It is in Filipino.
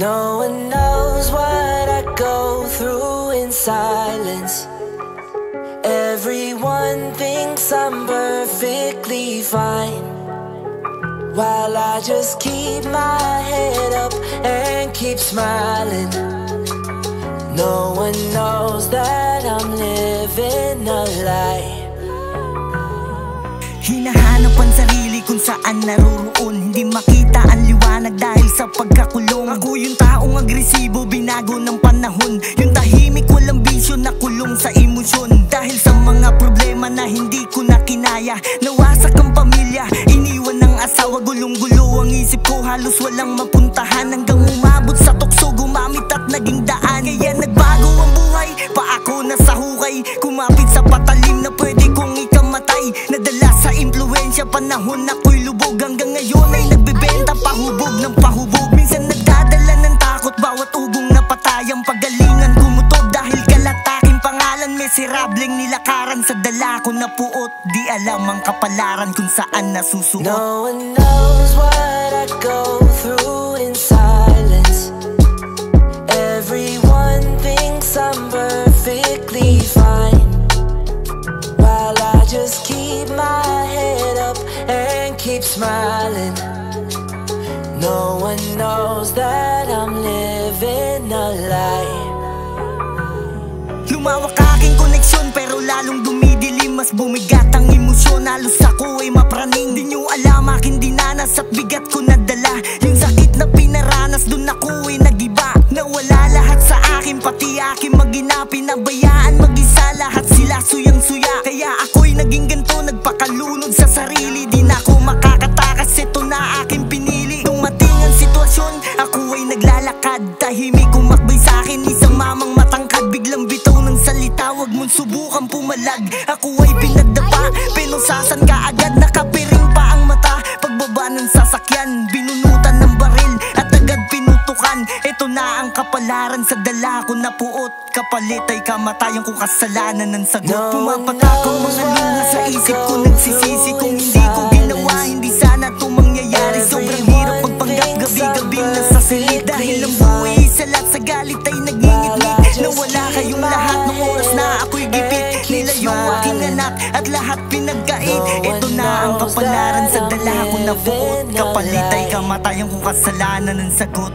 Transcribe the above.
No one knows what I go through in silence. Everyone thinks I'm perfectly fine, while I just keep my head up and keep smiling. No one knows that I'm living a lie. Hinahanap ang sarili kung saan naroroon. Hindi makita ang liwanag dahil sa pagkakulong. Ako yung taong agresibo, binago ng panahon. Yung tahimik, walang bisyo, nakulong sa emosyon. Dahil sa mga problema na hindi ko na kinaya, nawasak ang pamilya, iniwan ng asawa. Gulong-gulo ang isip ko, halos walang mapuntahan. Hanggang umabot sa tukso, gumamit at naging daan. Kaya nagbago ang buhay, pa ako nasa hukay. Kumapit sa patalim na pwede kong ikamatay. Nadala sa impluensya, panahon ako'y lubog. Hanggang ngayon ay nagbebenta, pahubog ng pahubog. Minsan nagdadala ng takot, bawat ugong napatay. Ang pagalingan kumutob dahil kalat aking pangalan. Meserableng nilakaran sa dala ko na puot. Di alam ang kapalaran kung saan nasusuot. No one knows what I go through in silence. Everyone thinks I'm perfectly fine, while I just keep my head up and keep smiling. No one knows that I'm living a lie. Lumawak aking koneksyon pero lalong dumidilim. Mas bumigat ang emosyon, halos ako ay mapraning. Di nyo alam aking dinanas at bigat ko nadala. Yung sakit na pinaranas, dun ako ay nagiba. Nawala lahat sa akin, pati aking magina. Pinabayaan mag-isa, lahat sila suyang-suya. Kaya ako'y naging ganto, nagpakalunod sa sarili. Di na ako makakatakas, ito na aking pinili. Dumating ang sitwasyon, ako ay naglalakad. Tahimik kumakbay sa akin, isang mamang matangkad. Biglang bitaw ng salita, wag mong subukan pumalag. Ako ay pinagdapa, pinusasan ka agad. Nakapiring pa ang mata, pagbaba ng sasakyan. Binunutan ng baril at agad pinutukan. Ito na ang kapalaran sa dala ko na puot. Kapalit ay kamatayan kung kasalanan ng sagot. Pumapatak ang mga lunga sa isip ko, nagsisisi kung hindi ko ginawa. Hindi sana ito mangyayari, sobrang hirap magpanggap. Gabi-gabing nasa silid dahil ang buhay sa lahat sa galit ay nagingit-ngit. Nawala kayong lahat ng oras na ako'y gipit. Nilayo aking anak at lahat pinagkait. Ito na ang kapalaran sa dala ko na buot. Kapalit ay kamatayan kung kasalanan ng sagot.